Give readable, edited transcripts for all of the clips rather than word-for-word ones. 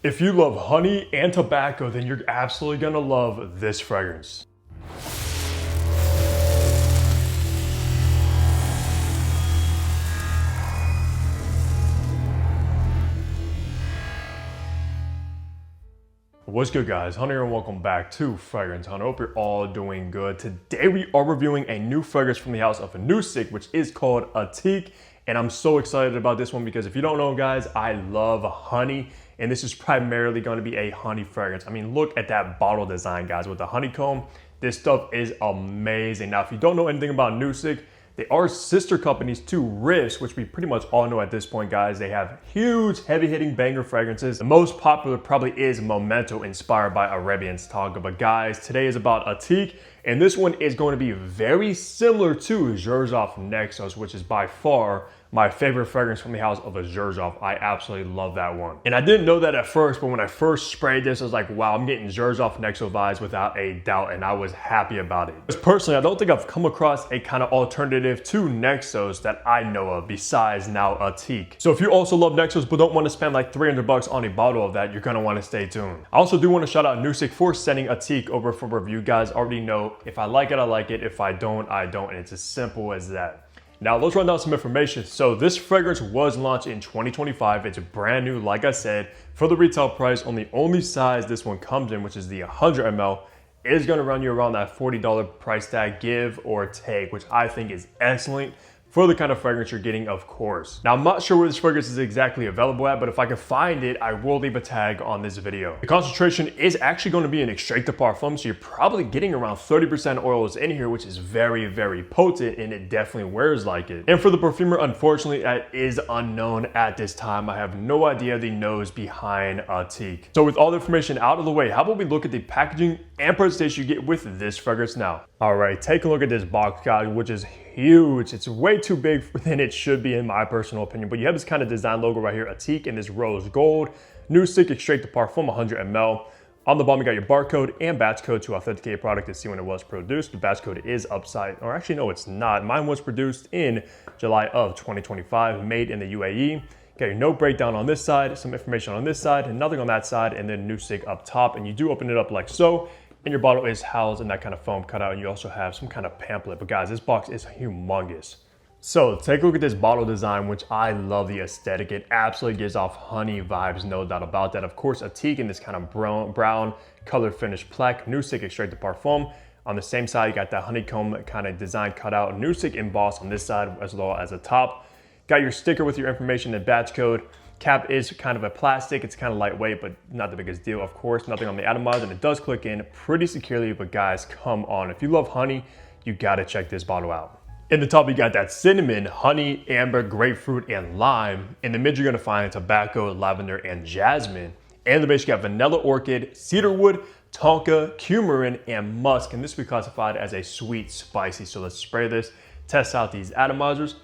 If you love honey and tobacco, then you're absolutely gonna love this fragrance. What's good, guys? Hunter here and welcome back to Fragrance Hunter. Hope you're all doing good. Today we are reviewing a new fragrance from the house of Nusuk, which is called Ateeq. And I'm so excited about this one because if you don't know, guys, I love honey. And this is primarily going to be a honey fragrance. I mean, look at that bottle design, guys, with the honeycomb. This stuff is amazing. Now, if you don't know anything about Nusuk, they are sister companies to Riffs, which we pretty much all know at this point, guys. They have huge, heavy-hitting banger fragrances. The most popular probably is Memento, inspired by Arabian Tonka. But guys, today is about Ateeq, and this one is going to be very similar to Xerjoff NAXOS, which is by far my favorite fragrance from the house of Xerjoff. I absolutely love that one. And I didn't know that at first, but when I first sprayed this, I was like, wow, I'm getting Xerjoff NAXOS vibes without a doubt, and I was happy about it. Because personally, I don't think I've come across a kind of alternative to NAXOS that I know of besides now Ateeq. So if you also love NAXOS but don't want to spend like 300 bucks on a bottle of that, you're gonna want to stay tuned. I also do want to shout out Nusuk for sending Ateeq over for review. Guys already know, if I like it, I like it. If I don't, I don't, and it's as simple as that. Now let's run down some information. So this fragrance was launched in 2025. It's brand new, like I said, for the retail price on the only size this one comes in, which is the 100 ml, is gonna run you around that $40 price tag, give or take, which I think is excellent for the kind of fragrance you're getting, of course. Now, I'm not sure where this fragrance is exactly available at, but if I can find it, I will leave a tag on this video. The concentration is actually going to be an extrait de parfum, so you're probably getting around 30% oils in here, which is very, very potent, and it definitely wears like it. And for the perfumer, unfortunately, that is unknown at this time. I have no idea the nose behind Ateeq. So with all the information out of the way, how about we look at the packaging and presentation you get with this fragrance now. All right, take a look at this box, guys, which is huge. It's way too big than it should be, in my personal opinion. But you have this kind of design logo right here, Ateeq, in this rose gold. Nusuk extrait de parfum, 100 ml. On the bottom, you got your barcode and batch code to authenticate a product and see when it was produced. The batch code is upside, or actually, no, it's not. Mine was produced in July of 2025, made in the UAE. Got your note breakdown on this side, some information on this side, and nothing on that side, and then Nusuk up top. And you do open it up like so. And your bottle is housed in that kind of foam cutout, and you also have some kind of pamphlet. But guys, this box is humongous. So take a look at this bottle design, which I love the aesthetic. It absolutely gives off honey vibes, no doubt about that. Of course, Ateeq in this kind of brown color finish plaque, Nusuk extrait de parfum. On the same side, you got that honeycomb kind of design cut out, Nusuk embossed on this side as well as the top. Got your sticker with your information and batch code. Cap is kind of a plastic. It's kind of lightweight, but not the biggest deal. Of course, nothing on the atomizer, and it does click in pretty securely. But guys, come on. If you love honey, you gotta check this bottle out. In the top, you got that cinnamon, honey, amber, grapefruit, and lime. In the mid, you're gonna find tobacco, lavender, and jasmine. And in the base, you got vanilla orchid, cedarwood, tonka, coumarin, and musk. And this will be classified as a sweet spicy. So let's spray this, test out these atomizers.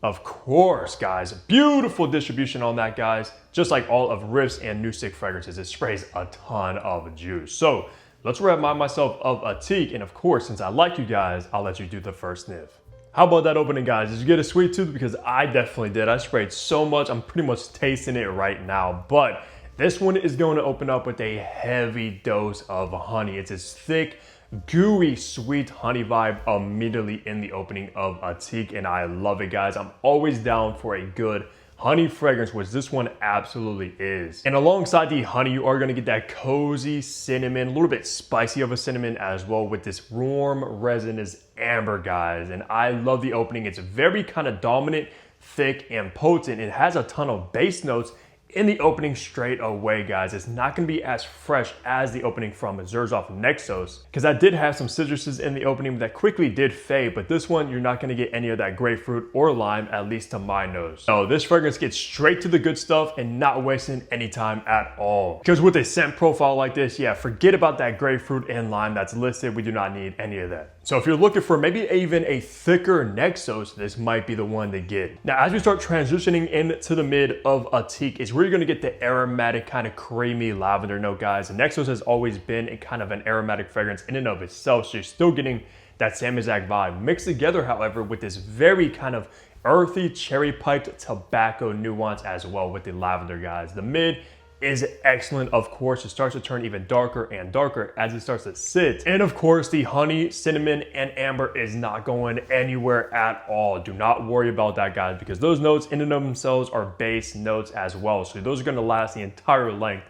Of course, guys, beautiful distribution on that, guys. Just like all of Riffs and Nusuk fragrances, it sprays a ton of juice. So let's remind myself of Ateeq, and of course, since I like you guys, I'll let you do the first sniff. How about that opening, guys? Did you get a sweet tooth? Because I definitely did. I sprayed so much, I'm pretty much tasting it right now. But this one is going to open up with a heavy dose of honey. It's as thick, gooey, sweet honey vibe immediately in the opening of Ateeq, and I love it, guys. I'm always down for a good honey fragrance, which this one absolutely is. And alongside the honey, you are gonna get that cozy cinnamon, a little bit spicy of a cinnamon as well, with this warm resinous amber, guys. And I love the opening. It's very kind of dominant, thick, and potent. It has a ton of base notes in the opening straight away, guys. It's not gonna be as fresh as the opening from Xerjoff NAXOS, because I did have some citruses in the opening that quickly did fade, but this one, you're not gonna get any of that grapefruit or lime, at least to my nose. So this fragrance gets straight to the good stuff and not wasting any time at all. Because with a scent profile like this, yeah, forget about that grapefruit and lime that's listed. We do not need any of that. So if you're looking for maybe even a thicker NAXOS, this might be the one to get. Now, as we start transitioning into the mid of Ateeq, is where you're gonna get the aromatic kind of creamy lavender note, guys. And NAXOS has always been a kind of an aromatic fragrance in and of itself, so you're still getting that same exact vibe. Mixed together, however, with this very kind of earthy cherry piped tobacco nuance as well with the lavender, guys. The mid is excellent. Of course, it starts to turn even darker and darker as it starts to sit. And of course, the honey, cinnamon, and amber is not going anywhere at all. Do not worry about that, guys, because those notes in and of themselves are base notes as well. So those are going to last the entire length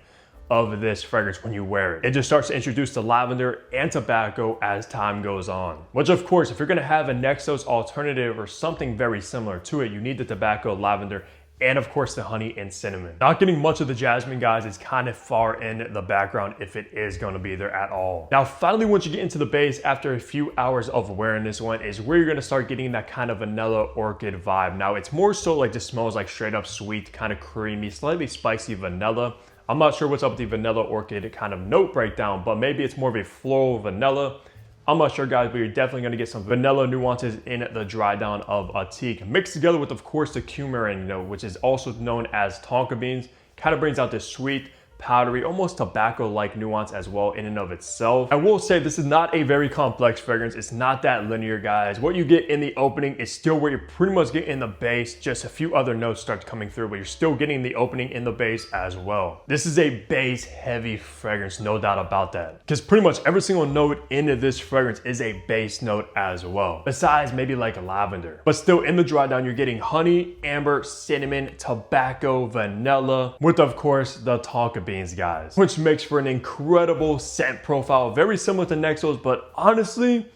of this fragrance when you wear it. It just starts to introduce the lavender and tobacco as time goes on. Which of course, if you're gonna have a NAXOS alternative or something very similar to it, you need the tobacco, lavender, and of course the honey and cinnamon. Not getting much of the jasmine, guys. It's kind of far in the background if it is going to be there at all. Now finally, once you get into the base after a few hours of wearing this one is where you're going to start getting that kind of vanilla orchid vibe. Now it's more so like this smells like straight up sweet, kind of creamy, slightly spicy vanilla. I'm not sure what's up with the vanilla orchid kind of note breakdown, but maybe it's more of a floral vanilla. I'm not sure, guys, but you're definitely going to get some vanilla nuances in the dry down of Ateeq, mixed together with, of course, the coumarin note, which is also known as tonka beans. Kind of brings out this sweet, powdery, almost tobacco-like nuance as well in and of itself. I will say this is not a very complex fragrance. It's not that linear, guys. What you get in the opening is still where you pretty much get in the base. Just a few other notes start coming through, but you're still getting the opening in the base as well. This is a base heavy fragrance, no doubt about that. Because pretty much every single note in this fragrance is a base note as well. Besides maybe like lavender. But still in the dry down, you're getting honey, amber, cinnamon, tobacco, vanilla, with of course the tonka beans, guys, which makes for an incredible scent profile, very similar to NAXOS, but honestly,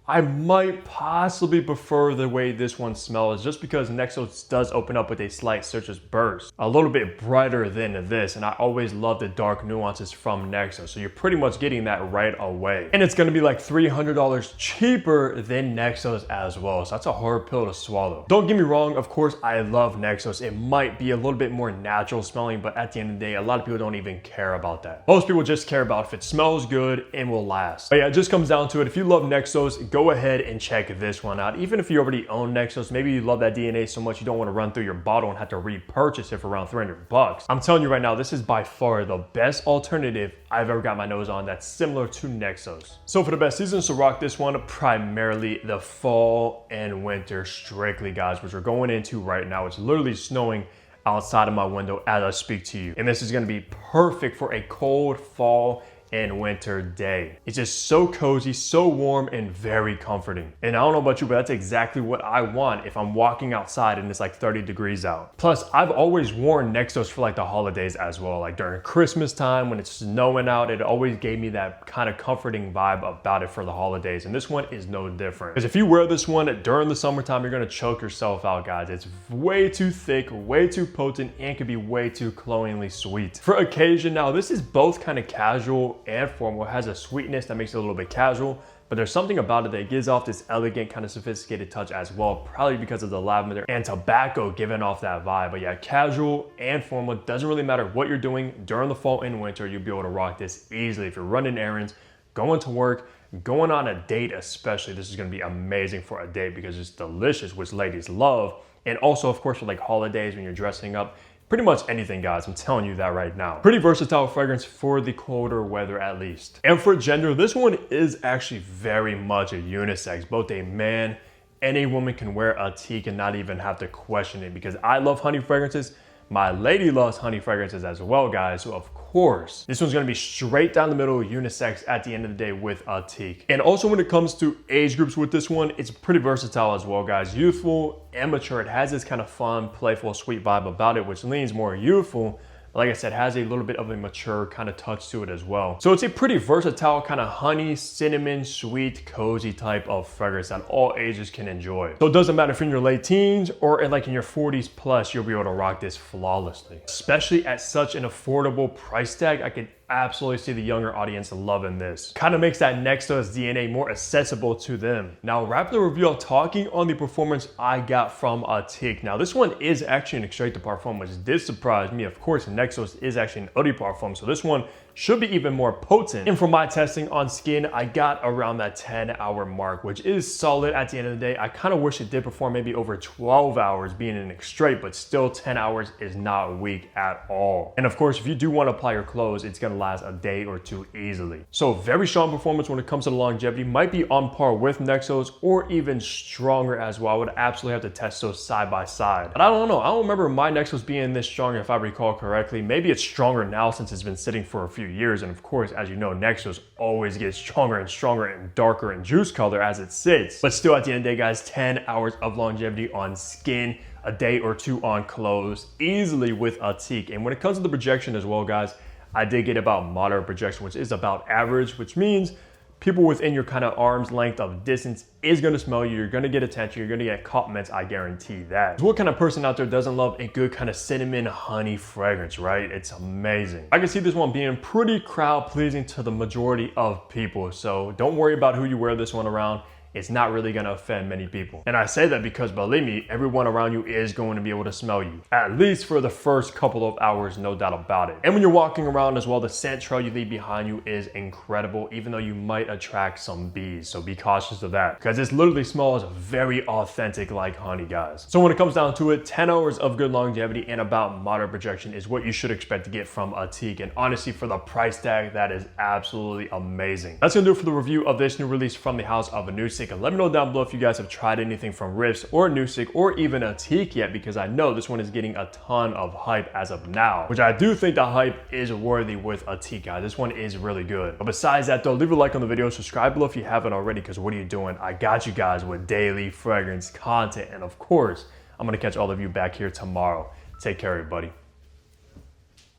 I might possibly prefer the way this one smells just because NAXOS does open up with a slight citrus burst, a little bit brighter than this, and I always love the dark nuances from NAXOS, so you're pretty much getting that right away. And it's going to be like $300 cheaper than NAXOS as well, so that's a hard pill to swallow. Don't get me wrong, of course, I love NAXOS. It might be a little bit more natural smelling, but at the end of the day, a lot of people don't even care about that. Most people just care about if it smells good and will last. But yeah, it just comes down to it. If you love NAXOS, go ahead and check this one out. Even if you already own NAXOS, maybe you love that DNA so much you don't want to run through your bottle and have to repurchase it for around 300 bucks. I'm telling you right now, this is by far the best alternative I've ever got my nose on that's similar to NAXOS. So for the best seasons to rock this one, primarily the fall and winter strictly, guys, which we're going into right now. It's literally snowing outside of my window as I speak to you. And this is going to be perfect for a cold fall and winter day. It's just so cozy, so warm, and very comforting. And I don't know about you, but that's exactly what I want if I'm walking outside and it's like 30 degrees out. Plus, I've always worn NAXOS for like the holidays as well. Like during Christmas time when it's snowing out, it always gave me that kind of comforting vibe about it for the holidays. And this one is no different. Because if you wear this one during the summertime, you're gonna choke yourself out, guys. It's way too thick, way too potent, and can be way too cloyingly sweet. For occasion, now this is both kind of casual and formal. It has a sweetness that makes it a little bit casual, but there's something about it that gives off this elegant, kind of sophisticated touch as well, probably because of the lavender and tobacco giving off that vibe. But yeah, casual and formal, doesn't really matter what you're doing during the fall and winter, you'll be able to rock this easily. If you're running errands, going to work, going on a date especially, this is going to be amazing for a date because it's delicious, which ladies love. And also, of course, for like holidays when you're dressing up, pretty much anything, guys. I'm telling you that right now. Pretty versatile fragrance for the colder weather at least. And for gender, this one is actually very much a unisex. Both a man and a woman can wear Ateeq and not even have to question it, because I love honey fragrances. My lady loves honey fragrances as well, guys. So of course, this one's gonna be straight down the middle, unisex at the end of the day with Ateeq. And also when it comes to age groups with this one, it's pretty versatile as well, guys. Youthful and mature. It has this kind of fun, playful, sweet vibe about it, which leans more youthful. Like I said, has a little bit of a mature kind of touch to it as well. So it's a pretty versatile kind of honey, cinnamon, sweet, cozy type of fragrance that all ages can enjoy. So it doesn't matter if you're in your late teens or in your 40s plus, you'll be able to rock this flawlessly. Especially at such an affordable price tag, I could absolutely see the younger audience loving this. Kind of makes that NAXOS DNA more accessible to them. Now, wrapping the review up, talking on the performance I got from Ateeq. Now, this one is actually an extrait de parfum, which did surprise me. Of course, NAXOS is actually an eau de parfum, so this one should be even more potent. And for my testing on skin, I got around that 10-hour mark, which is solid at the end of the day. I kind of wish it did perform maybe over 12 hours being an extrait, but still 10 hours is not weak at all. And of course, if you do want to apply your clothes, it's going to gonna last a day or two easily. So very strong performance when it comes to the longevity, might be on par with NAXOS or even stronger as well. I would absolutely have to test those side by side. But I don't know, I don't remember my NAXOS being this strong if I recall correctly. Maybe it's stronger now since it's been sitting for a few years. And of course, as you know, NAXOS always gets stronger and darker in juice color as it sits. But still, at the end of the day, guys, 10 hours of longevity on skin, a day or two on clothes, easily with Ateeq. And when it comes to the projection as well, guys, I did get about moderate projection, which is about average, which means people within your kind of arm's length of distance is gonna smell you. You're gonna get attention. You're gonna get compliments. I guarantee that. So what kind of person out there doesn't love a good kind of cinnamon honey fragrance, right? It's amazing. I can see this one being pretty crowd pleasing to the majority of people. So don't worry about who you wear this one around. It's not really gonna offend many people. And I say that because believe me, everyone around you is going to be able to smell you, at least for the first couple of hours, no doubt about it. And when you're walking around as well, the scent trail you leave behind you is incredible, even though you might attract some bees. So be cautious of that, because this literally smells very authentic like honey, guys. So when it comes down to it, 10 hours of good longevity and about moderate projection is what you should expect to get from Ateeq. And honestly, for the price tag, that is absolutely amazing. That's gonna do it for the review of this new release from the house of Nusuk. And let me know down below if you guys have tried anything from Riffs or Nusuk or even Ateeq yet, because I know this one is getting a ton of hype as of now, which I do think the hype is worthy with Ateeq, guys. This one is really good. But besides that though, leave a like on the video, subscribe below if you haven't already, because what are you doing? I got you guys with daily fragrance content. And of course, I'm gonna catch all of you back here tomorrow. Take care, everybody.